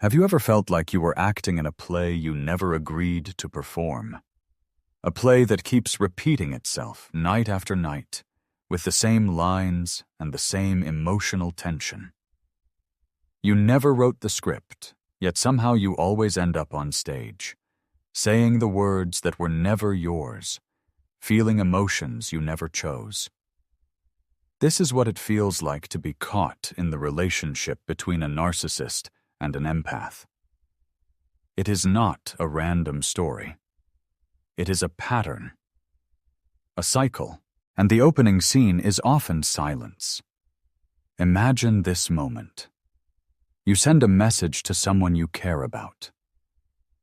Have you ever felt like you were acting in a play you never agreed to perform? A play that keeps repeating itself night after night, with the same lines and the same emotional tension. You never wrote the script, yet somehow you always end up on stage, saying the words that were never yours, feeling emotions you never chose. This is what it feels like to be caught in the relationship between a narcissist and an empath. It is not a random story. It is a pattern, a cycle, and the opening scene is often silence. Imagine this moment. You send a message to someone you care about.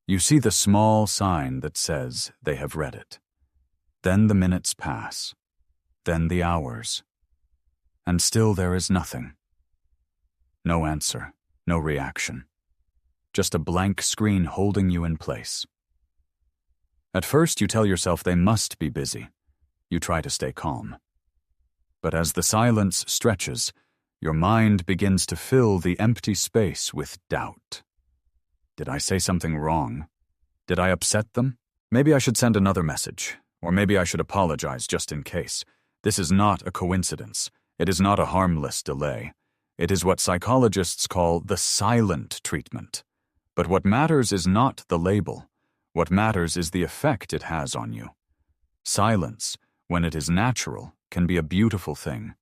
You see the small sign that says they have read it. Then the minutes pass, then the hours, and still there is nothing. No answer, no reaction. Just a blank screen holding you in place. At first, you tell yourself they must be busy. You try to stay calm. But as the silence stretches, your mind begins to fill the empty space with doubt. Did I say something wrong? Did I upset them? Maybe I should send another message, or maybe I should apologize just in case. This is not a coincidence. It is not a harmless delay. It is what psychologists call the silent treatment. But what matters is not the label. What matters is the effect it has on you. Silence, when it is natural, can be a beautiful thing.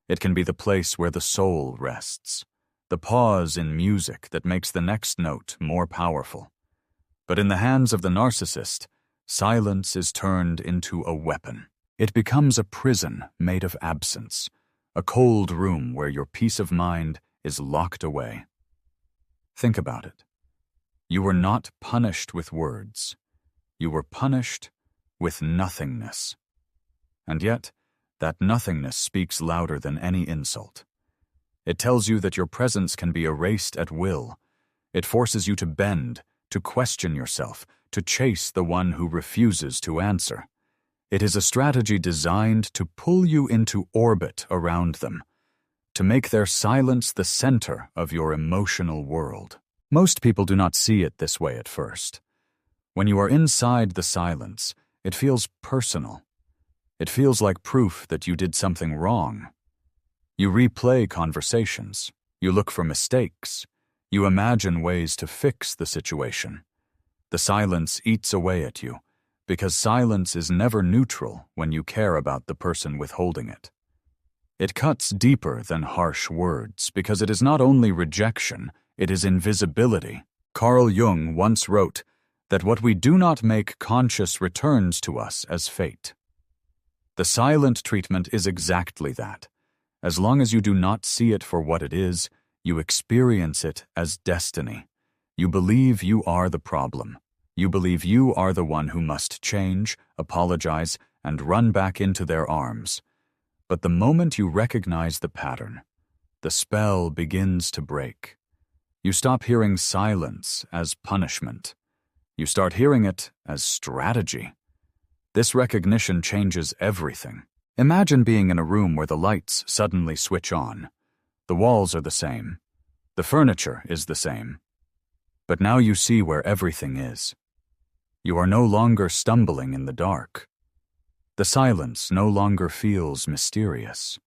It can be the place where the soul rests, the pause in music that makes the next note more powerful. But in the hands of the narcissist, silence is turned into a weapon. It becomes a prison made of absence, a cold room where your peace of mind is locked away. Think about it. You were not punished with words. You were punished with nothingness. And yet, that nothingness speaks louder than any insult. It tells you that your presence can be erased at will. It forces you to bend, to question yourself, to chase the one who refuses to answer. It is a strategy designed to pull you into orbit around them, to make their silence the center of your emotional world. Most people do not see it this way at first. When you are inside the silence, it feels personal. It feels like proof that you did something wrong. You replay conversations. You look for mistakes. You imagine ways to fix the situation. The silence eats away at you, because silence is never neutral when you care about the person withholding it. It cuts deeper than harsh words because it is not only rejection, it is invisibility. Carl Jung once wrote that what we do not make conscious returns to us as fate. The silent treatment is exactly that. As long as you do not see it for what it is, you experience it as destiny. You believe you are the problem. You believe you are the one who must change, apologize, and run back into their arms. But the moment you recognize the pattern, the spell begins to break. You stop hearing silence as punishment. You start hearing it as strategy. This recognition changes everything. Imagine being in a room where the lights suddenly switch on. The walls are the same. The furniture is the same. But now you see where everything is. You are no longer stumbling in the dark. The silence no longer feels mysterious.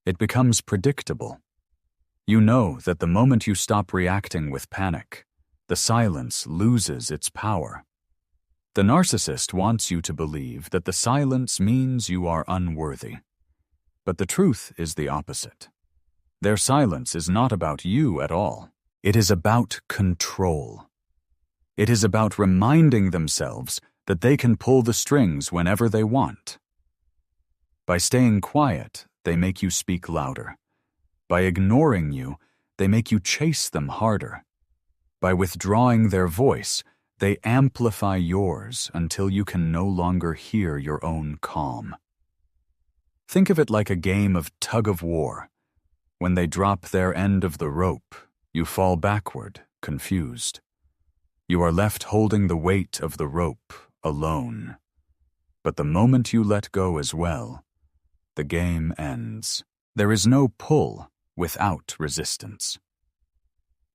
It becomes predictable. You know that the moment you stop reacting with panic, the silence loses its power. The narcissist wants you to believe that the silence means you are unworthy. But the truth is the opposite. Their silence is not about you at all. It is about control. It is about reminding themselves that they can pull the strings whenever they want. By staying quiet, they make you speak louder. By ignoring you, they make you chase them harder. By withdrawing their voice, they amplify yours until you can no longer hear your own calm. Think of it like a game of tug-of-war. When they drop their end of the rope, you fall backward, confused. You are left holding the weight of the rope alone. But the moment you let go as well, the game ends. There is no pull without resistance.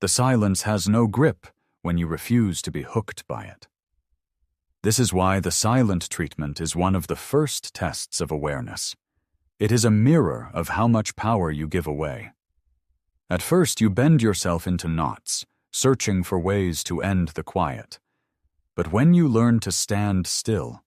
The silence has no grip when you refuse to be hooked by it. This is why the silent treatment is one of the first tests of awareness. It is a mirror of how much power you give away. At first, you bend yourself into knots, searching for ways to end the quiet. But when you learn to stand still,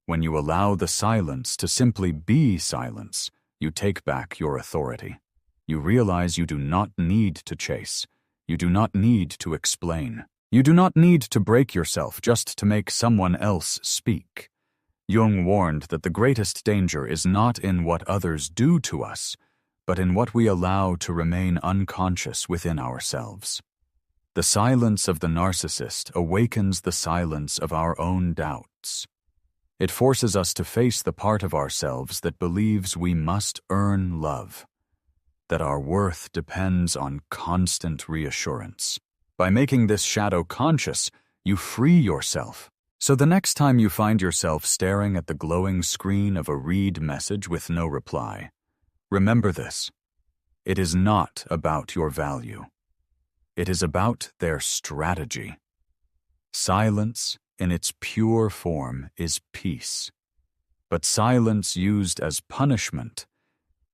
when you allow the silence to simply be silence, you take back your authority. You realize you do not need to chase. You do not need to explain. You do not need to break yourself just to make someone else speak. Jung warned that the greatest danger is not in what others do to us, but in what we allow to remain unconscious within ourselves. The silence of the narcissist awakens the silence of our own doubts. It forces us to face the part of ourselves that believes we must earn love, that our worth depends on constant reassurance. By making this shadow conscious, you free yourself. So the next time you find yourself staring at the glowing screen of a read message with no reply, remember this: it is not about your value. It is about their strategy. Silence, in its pure form, is peace. But silence used as punishment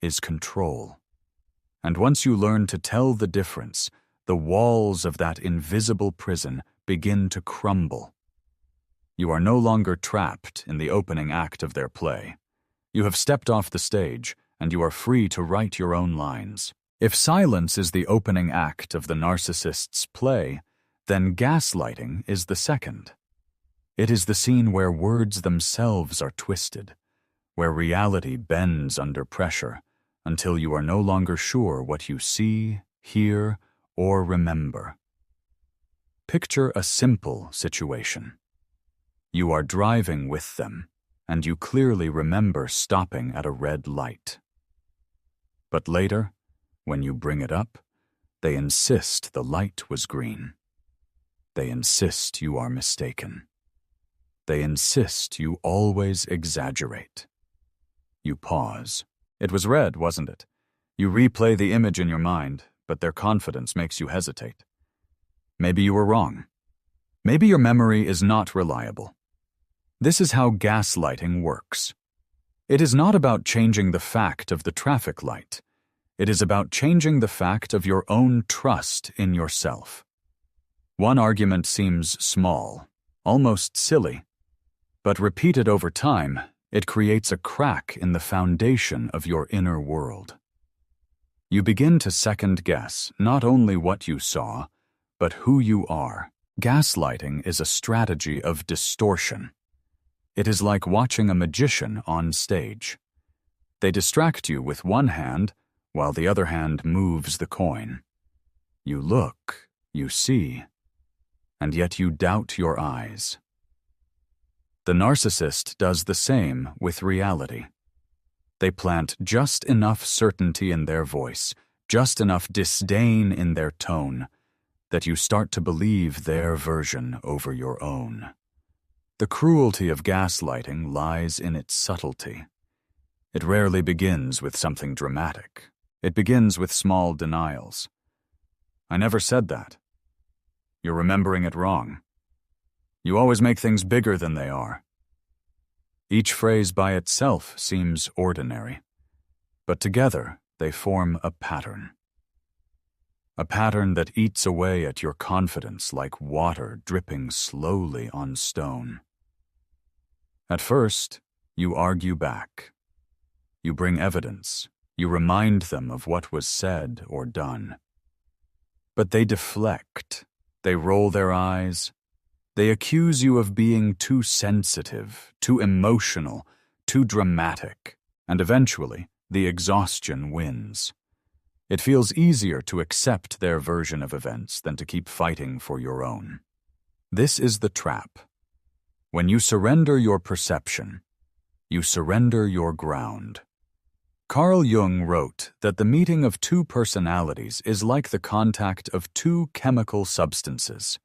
is control. And once you learn to tell the difference, the walls of that invisible prison begin to crumble. You are no longer trapped in the opening act of their play. You have stepped off the stage, and you are free to write your own lines. If silence is the opening act of the narcissist's play, then gaslighting is the second. It is the scene where words themselves are twisted, where reality bends under pressure, until you are no longer sure what you see, hear, or remember. Picture a simple situation. You are driving with them, and you clearly remember stopping at a red light. But later, when you bring it up, they insist the light was green. They insist you are mistaken. They insist you always exaggerate. You pause. It was red, wasn't it? You replay the image in your mind, but their confidence makes you hesitate. Maybe you were wrong. Maybe your memory is not reliable. This is how gaslighting works. It is not about changing the fact of the traffic light. It is about changing the fact of your own trust in yourself. One argument seems small, almost silly, but repeated over time, it creates a crack in the foundation of your inner world. You begin to second-guess not only what you saw, but who you are. Gaslighting is a strategy of distortion. It is like watching a magician on stage. They distract you with one hand, while the other hand moves the coin. You look, you see, and yet you doubt your eyes. The narcissist does the same with reality. They plant just enough certainty in their voice, just enough disdain in their tone, that you start to believe their version over your own. The cruelty of gaslighting lies in its subtlety. It rarely begins with something dramatic. It begins with small denials. I never said that. You're remembering it wrong. You always make things bigger than they are. Each phrase by itself seems ordinary, but together they form a pattern. A pattern that eats away at your confidence like water dripping slowly on stone. At first, you argue back. You bring evidence. You remind them of what was said or done. But they deflect. They roll their eyes. They accuse you of being too sensitive, too emotional, too dramatic, and eventually, the exhaustion wins. It feels easier to accept their version of events than to keep fighting for your own. This is the trap. When you surrender your perception, you surrender your ground. Carl Jung wrote that the meeting of two personalities is like the contact of two chemical substances.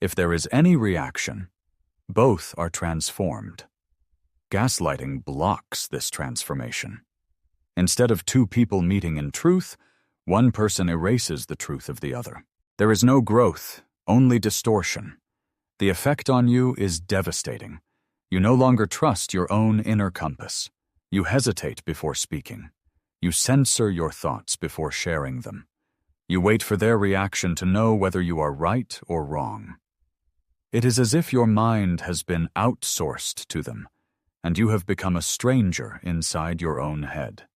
If there is any reaction, both are transformed. Gaslighting blocks this transformation. Instead of two people meeting in truth, one person erases the truth of the other. There is no growth, only distortion. The effect on you is devastating. You no longer trust your own inner compass. You hesitate before speaking. You censor your thoughts before sharing them. You wait for their reaction to know whether you are right or wrong. It is as if your mind has been outsourced to them, and you have become a stranger inside your own head.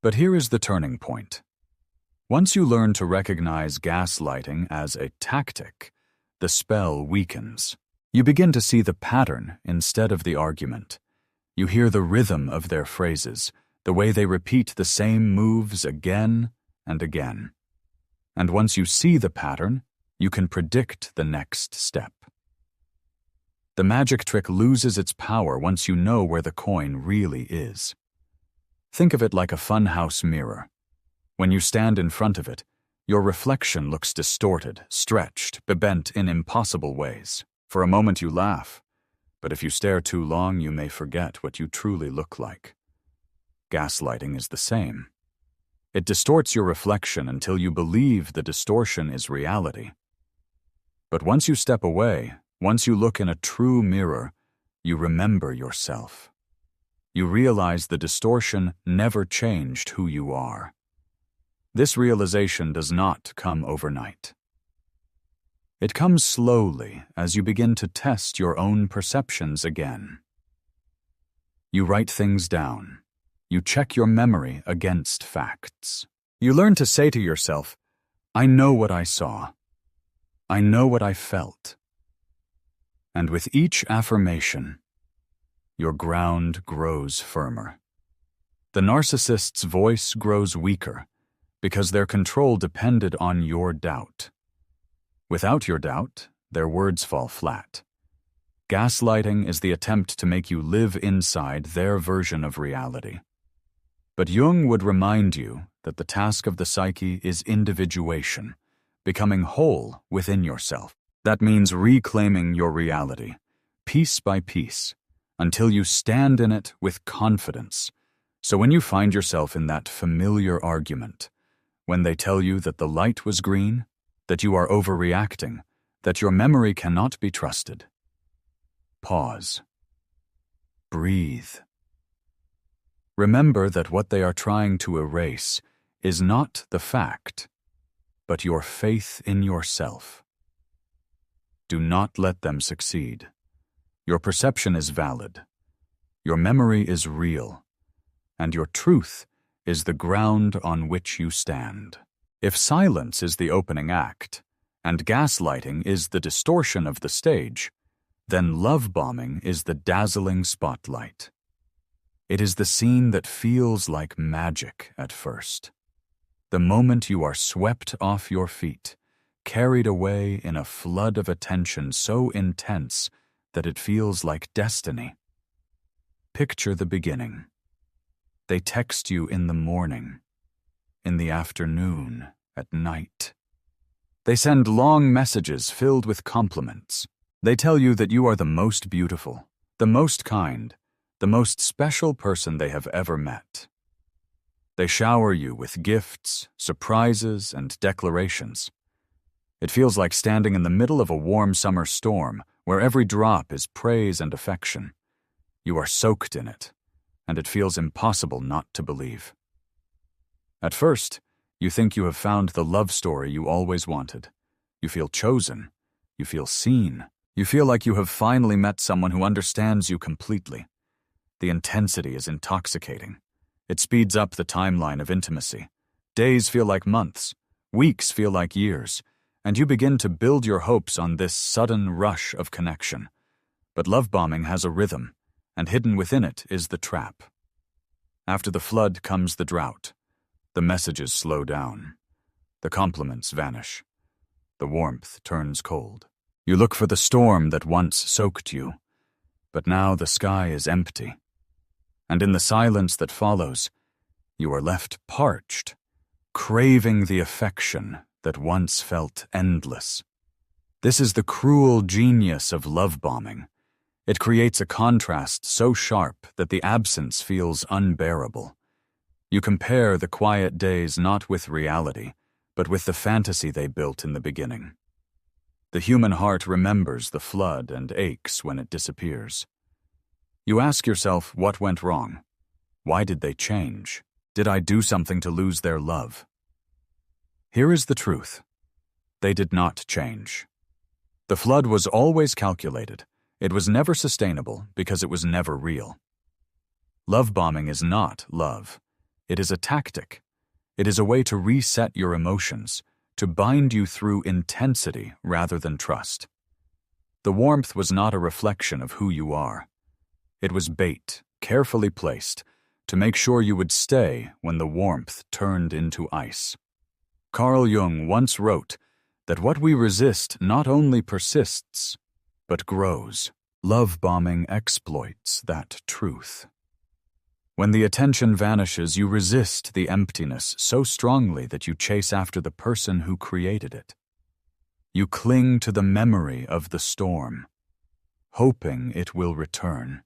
But here is the turning point. Once you learn to recognize gaslighting as a tactic, the spell weakens. You begin to see the pattern instead of the argument. You hear the rhythm of their phrases, the way they repeat the same moves again and again. And once you see the pattern, you can predict the next step. The magic trick loses its power once you know where the coin really is. Think of it like a funhouse mirror. When you stand in front of it, your reflection looks distorted, stretched, bebent in impossible ways. For a moment you laugh, but if you stare too long, you may forget what you truly look like. Gaslighting is the same. It distorts your reflection until you believe the distortion is reality. But once you step away, once you look in a true mirror, you remember yourself. You realize the distortion never changed who you are. This realization does not come overnight. It comes slowly as you begin to test your own perceptions again. You write things down. You check your memory against facts. You learn to say to yourself, I know what I saw. I know what I felt. And with each affirmation, your ground grows firmer. The narcissist's voice grows weaker because their control depended on your doubt. Without your doubt, their words fall flat. Gaslighting is the attempt to make you live inside their version of reality. But Jung would remind you that the task of the psyche is individuation, becoming whole within yourself. That means reclaiming your reality, piece by piece, until you stand in it with confidence. So when you find yourself in that familiar argument, when they tell you that the light was green, that you are overreacting, that your memory cannot be trusted, pause. Breathe. Remember that what they are trying to erase is not the fact, but your faith in yourself. Do not let them succeed. Your perception is valid. Your memory is real. And your truth is the ground on which you stand. If silence is the opening act, and gaslighting is the distortion of the stage, then love bombing is the dazzling spotlight. It is the scene that feels like magic at first. The moment you are swept off your feet, carried away in a flood of attention so intense that it feels like destiny. Picture the beginning. They text you in the morning, in the afternoon, at night. They send long messages filled with compliments. They tell you that you are the most beautiful, the most kind, the most special person they have ever met. They shower you with gifts, surprises, and declarations. It feels like standing in the middle of a warm summer storm where every drop is praise and affection. You are soaked in it, and it feels impossible not to believe. At first, you think you have found the love story you always wanted. You feel chosen. You feel seen. You feel like you have finally met someone who understands you completely. The intensity is intoxicating. It speeds up the timeline of intimacy. Days feel like months. Weeks feel like years. And you begin to build your hopes on this sudden rush of connection. But love bombing has a rhythm, and hidden within it is the trap. After the flood comes the drought. The messages slow down. The compliments vanish. The warmth turns cold. You look for the storm that once soaked you, but now the sky is empty. And in the silence that follows, you are left parched, craving the affection that once felt endless. This is the cruel genius of love bombing. It creates a contrast so sharp that the absence feels unbearable. You compare the quiet days not with reality, but with the fantasy they built in the beginning. The human heart remembers the flood and aches when it disappears. You ask yourself, what went wrong? Why did they change? Did I do something to lose their love? Here is the truth. They did not change. The flood was always calculated. It was never sustainable because it was never real. Love bombing is not love. It is a tactic. It is a way to reset your emotions, to bind you through intensity rather than trust. The warmth was not a reflection of who you are. It was bait, carefully placed, to make sure you would stay when the warmth turned into ice. Carl Jung once wrote that what we resist not only persists, but grows. Love bombing exploits that truth. When the attention vanishes, you resist the emptiness so strongly that you chase after the person who created it. You cling to the memory of the storm, hoping it will return.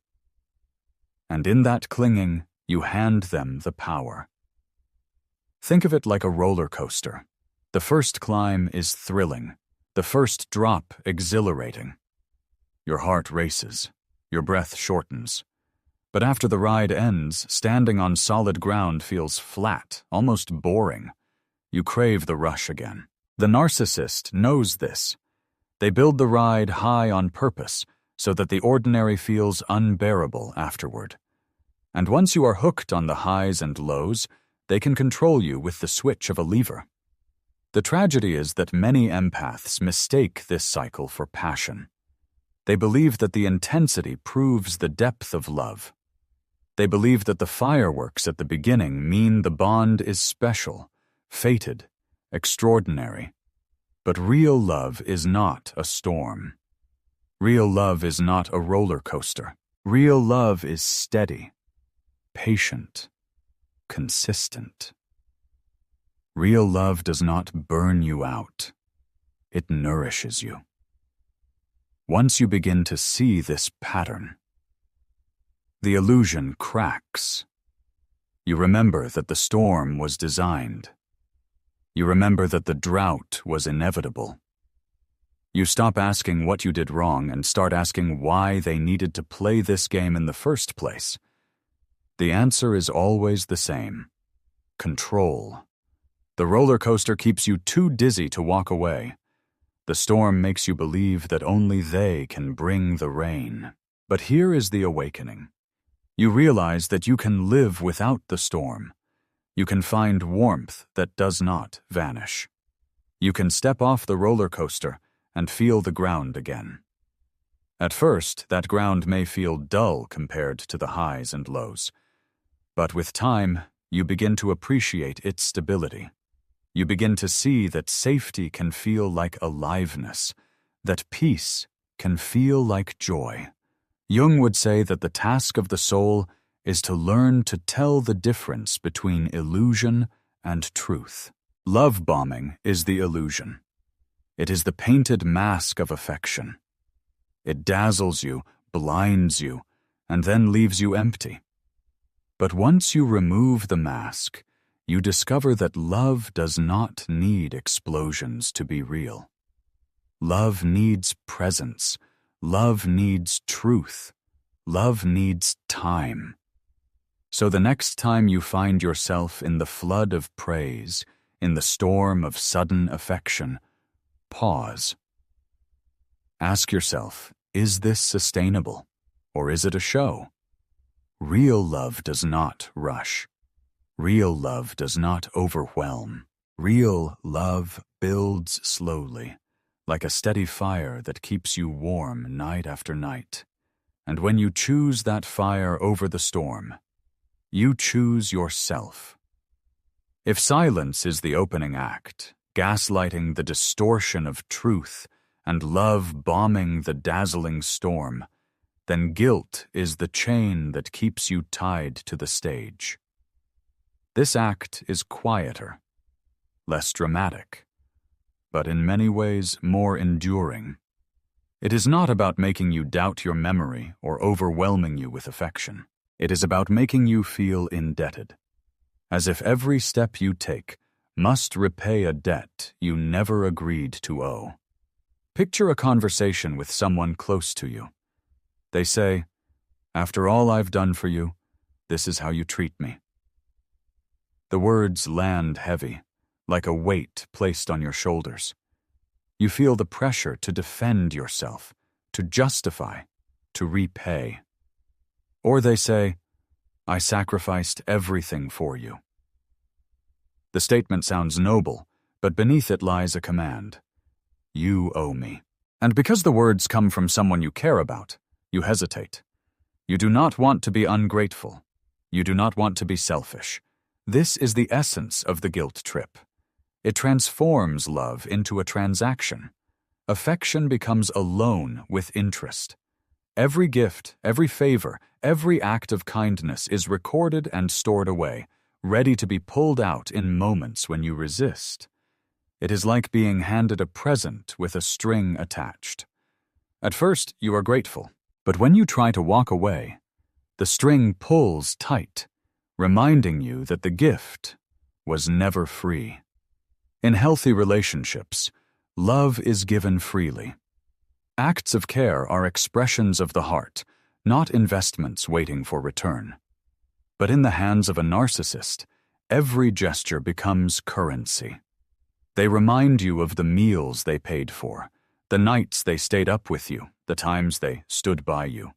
And in that clinging, you hand them the power. Think of it like a roller coaster. The first climb is thrilling, the first drop exhilarating. Your heart races, your breath shortens. But after the ride ends, standing on solid ground feels flat, almost boring. You crave the rush again. The narcissist knows this. They build the ride high on purpose so that the ordinary feels unbearable afterward. And once you are hooked on the highs and lows, they can control you with the switch of a lever. The tragedy is that many empaths mistake this cycle for passion. They believe that the intensity proves the depth of love. They believe that the fireworks at the beginning mean the bond is special, fated, extraordinary. But real love is not a storm. Real love is not a roller coaster. Real love is steady, patient, consistent. Real love does not burn you out. It nourishes you. Once you begin to see this pattern, the illusion cracks. You remember that the storm was designed. You remember that the drought was inevitable. You stop asking what you did wrong and start asking why they needed to play this game in the first place. The answer is always the same: control. The roller coaster keeps you too dizzy to walk away. The storm makes you believe that only they can bring the rain. But here is the awakening. You realize that you can live without the storm. You can find warmth that does not vanish. You can step off the roller coaster and feel the ground again. At first, that ground may feel dull compared to the highs and lows. But with time, you begin to appreciate its stability. You begin to see that safety can feel like aliveness, that peace can feel like joy. Jung would say that the task of the soul is to learn to tell the difference between illusion and truth. Love bombing is the illusion. It is the painted mask of affection. It dazzles you, blinds you, and then leaves you empty. But once you remove the mask, you discover that love does not need explosions to be real. Love needs presence. Love needs truth. Love needs time. So the next time you find yourself in the flood of praise, in the storm of sudden affection, pause. Ask yourself, is this sustainable, or is it a show? Real love does not rush. Real love does not overwhelm. Real love builds slowly, like a steady fire that keeps you warm night after night. And when you choose that fire over the storm, you choose yourself. If silence is the opening act, gaslighting the distortion of truth, and love bombing the dazzling storm, then guilt is the chain that keeps you tied to the stage. This act is quieter, less dramatic, but in many ways more enduring. It is not about making you doubt your memory or overwhelming you with affection. It is about making you feel indebted, as if every step you take must repay a debt you never agreed to owe. Picture a conversation with someone close to you. They say, "After all I've done for you, this is how you treat me." The words land heavy, like a weight placed on your shoulders. You feel the pressure to defend yourself, to justify, to repay. Or they say, "I sacrificed everything for you." The statement sounds noble, but beneath it lies a command. You owe me. And because the words come from someone you care about, you hesitate. You do not want to be ungrateful. You do not want to be selfish. This is the essence of the guilt trip. It transforms love into a transaction. Affection becomes a loan with interest. Every gift, every favor, every act of kindness is recorded and stored away, ready to be pulled out in moments when you resist. It is like being handed a present with a string attached. At first, you are grateful, but when you try to walk away, the string pulls tight, reminding you that the gift was never free. In healthy relationships, love is given freely. Acts of care are expressions of the heart, not investments waiting for return. But in the hands of a narcissist, every gesture becomes currency. They remind you of the meals they paid for, the nights they stayed up with you, the times they stood by you.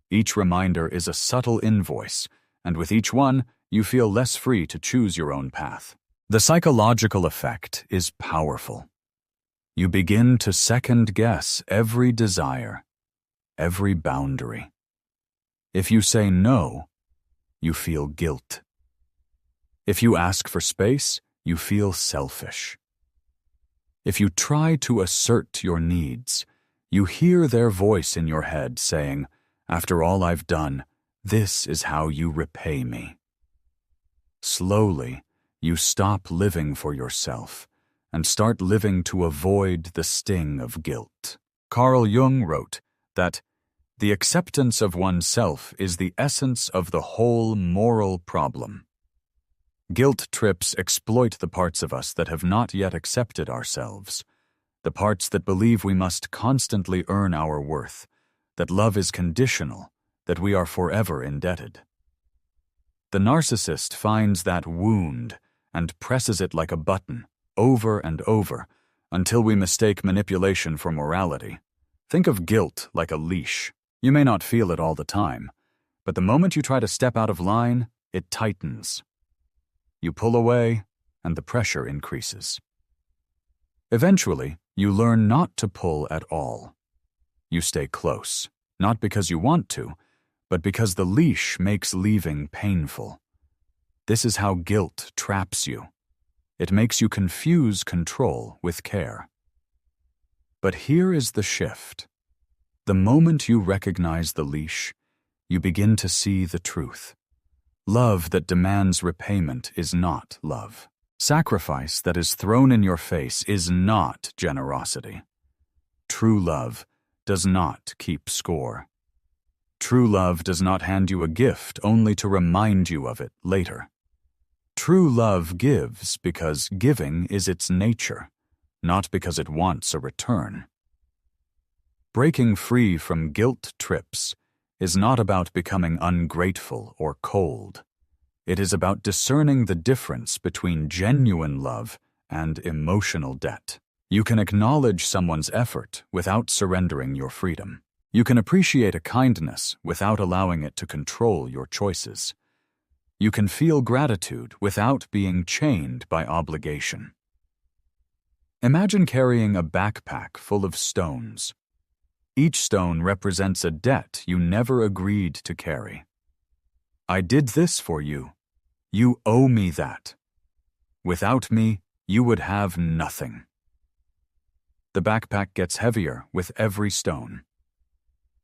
Each reminder is a subtle invoice, and with each one, you feel less free to choose your own path. The psychological effect is powerful. You begin to second-guess every desire, every boundary. If you say no, you feel guilt. If you ask for space, you feel selfish. If you try to assert your needs, you hear their voice in your head saying, "After all I've done, this is how you repay me." Slowly, you stop living for yourself and start living to avoid the sting of guilt. Carl Jung wrote that the acceptance of oneself is the essence of the whole moral problem. Guilt trips exploit the parts of us that have not yet accepted ourselves, the parts that believe we must constantly earn our worth, that love is conditional, that we are forever indebted. The narcissist finds that wound and presses it like a button, over and over, until we mistake manipulation for morality. Think of guilt like a leash. You may not feel it all the time, but the moment you try to step out of line, it tightens. You pull away, and the pressure increases. Eventually, you learn not to pull at all. You stay close, not because you want to, but because the leash makes leaving painful. This is how guilt traps you. It makes you confuse control with care. But here is the shift. The moment you recognize the leash, you begin to see the truth. Love that demands repayment is not love. Sacrifice that is thrown in your face is not generosity. True love does not keep score. True love does not hand you a gift only to remind you of it later. True love gives because giving is its nature, not because it wants a return. Breaking free from guilt trips is not about becoming ungrateful or cold. It is about discerning the difference between genuine love and emotional debt. You can acknowledge someone's effort without surrendering your freedom. You can appreciate a kindness without allowing it to control your choices. You can feel gratitude without being chained by obligation. Imagine carrying a backpack full of stones. Each stone represents a debt you never agreed to carry. I did this for you. You owe me that. Without me, you would have nothing. The backpack gets heavier with every stone.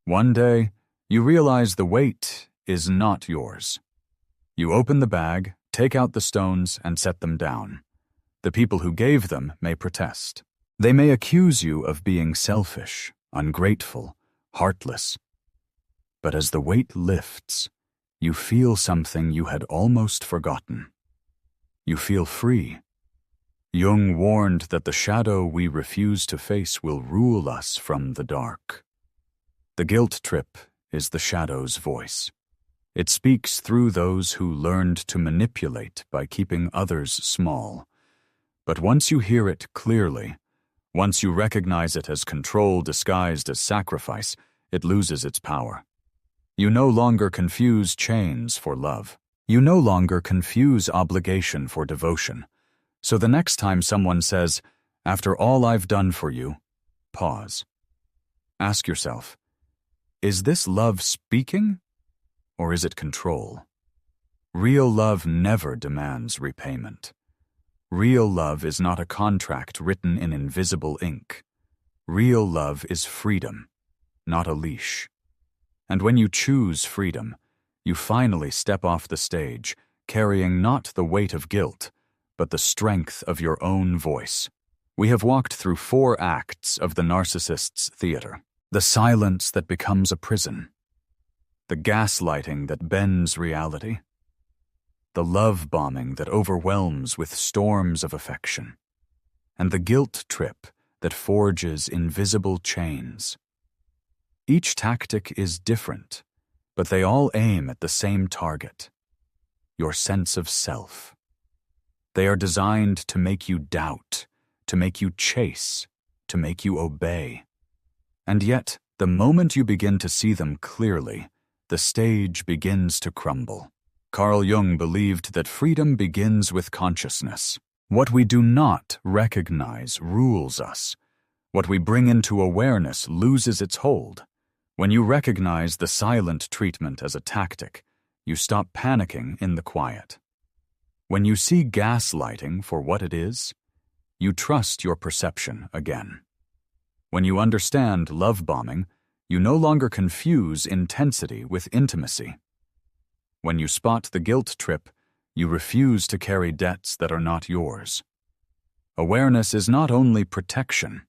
One day, you realize the weight is not yours. You open the bag, take out the stones, and set them down. The people who gave them may protest. They may accuse you of being selfish, ungrateful, heartless. But as the weight lifts, you feel something you had almost forgotten. You feel free. Jung warned that the shadow we refuse to face will rule us from the dark. The guilt trip is the shadow's voice. It speaks through those who learned to manipulate by keeping others small. But once you hear it clearly, once you recognize it as control disguised as sacrifice, it loses its power. You no longer confuse chains for love. You no longer confuse obligation for devotion. So the next time someone says, "After all I've done for you," pause. Ask yourself, is this love speaking, or is it control? Real love never demands repayment. Real love is not a contract written in invisible ink. Real love is freedom, not a leash. And when you choose freedom, you finally step off the stage, carrying not the weight of guilt, but the strength of your own voice. We have walked through 4 acts of the narcissist's theater. The silence that becomes a prison. The gaslighting that bends reality. The love bombing that overwhelms with storms of affection. And the guilt trip that forges invisible chains. Each tactic is different, but they all aim at the same target: your sense of self. They are designed to make you doubt, to make you chase, to make you obey. And yet, the moment you begin to see them clearly, the stage begins to crumble. Carl Jung believed that freedom begins with consciousness. What we do not recognize rules us. What we bring into awareness loses its hold. When you recognize the silent treatment as a tactic, you stop panicking in the quiet. When you see gaslighting for what it is, you trust your perception again. When you understand love bombing, you no longer confuse intensity with intimacy. When you spot the guilt trip, you refuse to carry debts that are not yours. Awareness is not only protection,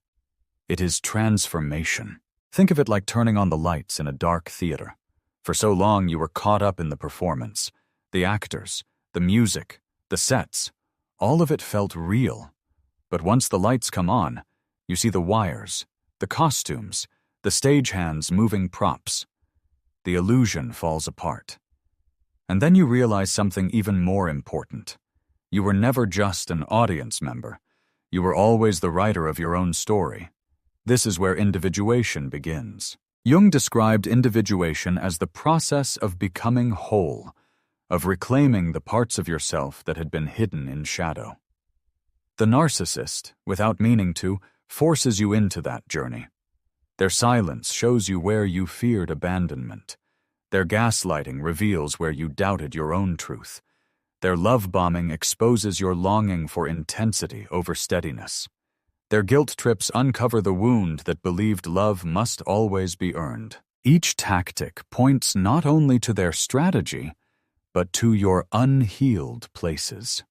it is transformation. Think of it like turning on the lights in a dark theater. For so long you were caught up in the performance, the actors, the music, the sets. All of it felt real. But once the lights come on, you see the wires, the costumes, the stagehands moving props. The illusion falls apart. And then you realize something even more important. You were never just an audience member. You were always the writer of your own story. This is where individuation begins. Jung described individuation as the process of becoming whole, of reclaiming the parts of yourself that had been hidden in shadow. The narcissist, without meaning to, forces you into that journey. Their silence shows you where you feared abandonment. Their gaslighting reveals where you doubted your own truth. Their love bombing exposes your longing for intensity over steadiness. Their guilt trips uncover the wound that believed love must always be earned. Each tactic points not only to their strategy, but to your unhealed places.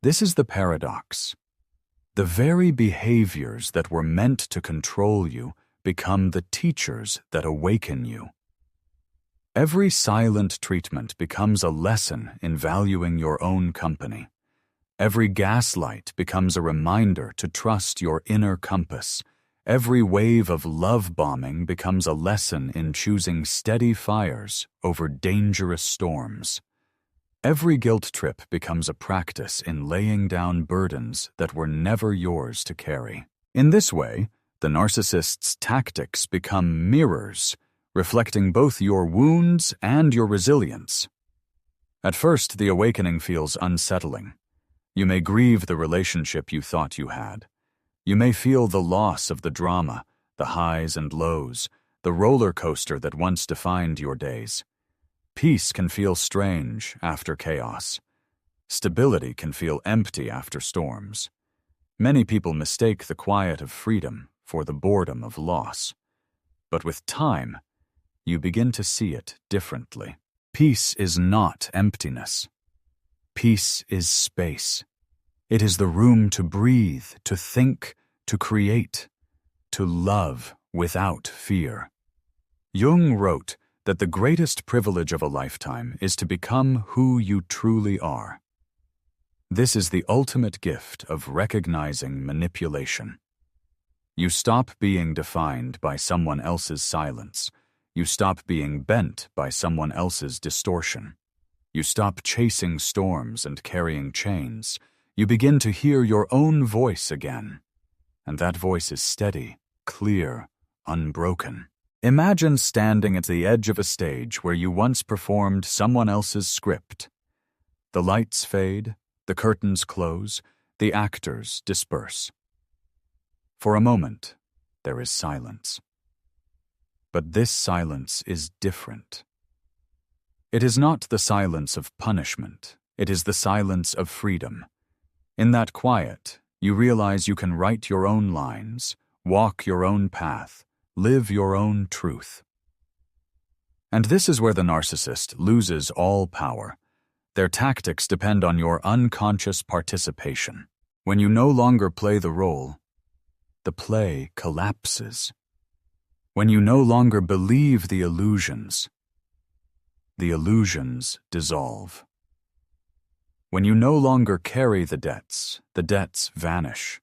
This is the paradox. The very behaviors that were meant to control you become the teachers that awaken you. Every silent treatment becomes a lesson in valuing your own company. Every gaslight becomes a reminder to trust your inner compass. Every wave of love bombing becomes a lesson in choosing steady fires over dangerous storms. Every guilt trip becomes a practice in laying down burdens that were never yours to carry. In this way, the narcissist's tactics become mirrors, reflecting both your wounds and your resilience. At first, the awakening feels unsettling. You may grieve the relationship you thought you had. You may feel the loss of the drama, the highs and lows, the roller coaster that once defined your days. Peace can feel strange after chaos. Stability can feel empty after storms. Many people mistake the quiet of freedom for the boredom of loss. But with time, you begin to see it differently. Peace is not emptiness. Peace is space. It is the room to breathe, to think, to create, to love without fear. Jung wrote that the greatest privilege of a lifetime is to become who you truly are. This is the ultimate gift of recognizing manipulation. You stop being defined by someone else's silence. You stop being bent by someone else's distortion. You stop chasing storms and carrying chains. You begin to hear your own voice again. And that voice is steady, clear, unbroken. Imagine standing at the edge of a stage where you once performed someone else's script. The lights fade, the curtains close, the actors disperse. For a moment, there is silence. But this silence is different. It is not the silence of punishment. It is the silence of freedom. In that quiet, you realize you can write your own lines, walk your own path, live your own truth. And this is where the narcissist loses all power. Their tactics depend on your unconscious participation. When you no longer play the role, the play collapses. When you no longer believe the illusions dissolve. When you no longer carry the debts vanish.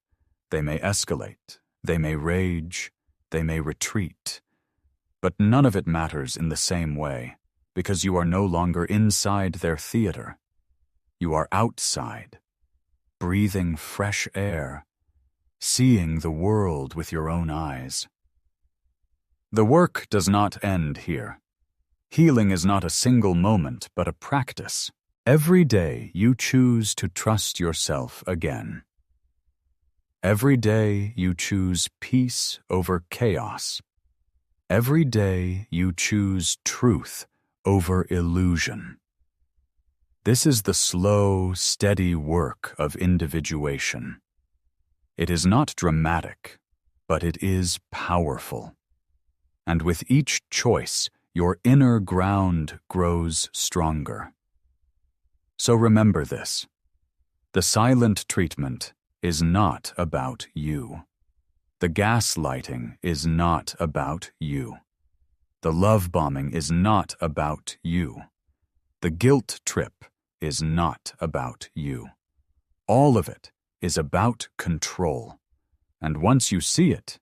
They may escalate, they may rage, they may retreat. But none of it matters in the same way, because you are no longer inside their theater. You are outside, breathing fresh air, seeing the world with your own eyes. The work does not end here. Healing is not a single moment, but a practice. Every day you choose to trust yourself again. Every day you choose peace over chaos. Every day you choose truth over illusion. This is the slow, steady work of individuation. It is not dramatic, but it is powerful. And with each choice, your inner ground grows stronger. So remember this. The silent treatment is not about you. The gaslighting is not about you. The love bombing is not about you. The guilt trip is not about you. All of it is about control. And once you see it,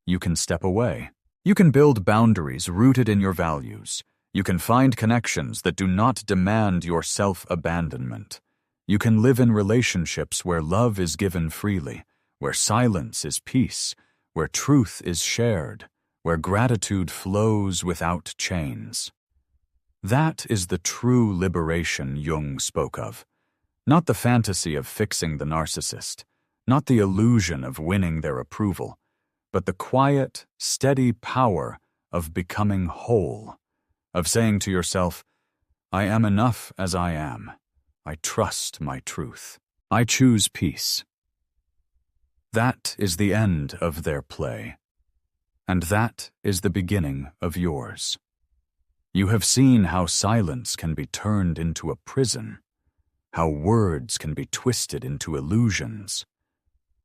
you can step away. You can build boundaries rooted in your values. You can find connections that do not demand your self-abandonment. You can live in relationships where love is given freely, where silence is peace, where truth is shared, where gratitude flows without chains. That is the true liberation Jung spoke of. Not the fantasy of fixing the narcissist, not the illusion of winning their approval, but the quiet, steady power of becoming whole, of saying to yourself, I am enough as I am. I trust my truth. I choose peace. That is the end of their play, and that is the beginning of yours. You have seen how silence can be turned into a prison, how words can be twisted into illusions,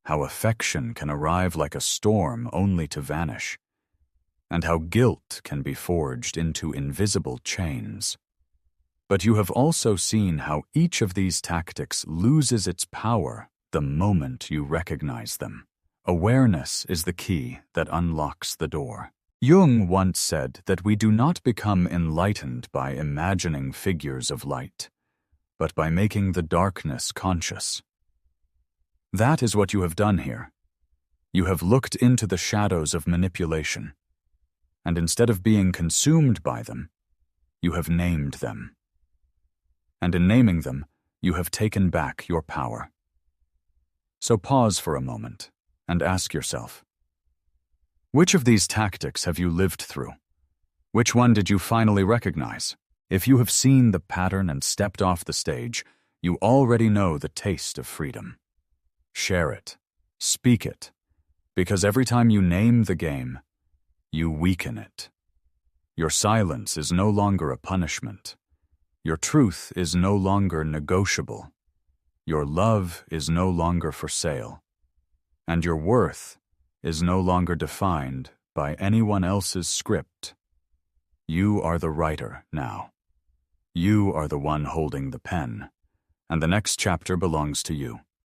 how affection can arrive like a storm only to vanish, and how guilt can be forged into invisible chains. But you have also seen how each of these tactics loses its power the moment you recognize them. Awareness is the key that unlocks the door. Jung once said that we do not become enlightened by imagining figures of light, but by making the darkness conscious. That is what you have done here. You have looked into the shadows of manipulation, and instead of being consumed by them, you have named them. And in naming them, you have taken back your power. So pause for a moment and ask yourself, which of these tactics have you lived through? Which one did you finally recognize? If you have seen the pattern and stepped off the stage, you already know the taste of freedom. Share it, speak it, because every time you name the game, you weaken it. Your silence is no longer a punishment. Your truth is no longer negotiable. Your love is no longer for sale. And your worth is no longer defined by anyone else's script. You are the writer now. You are the one holding the pen, and the next chapter belongs to you.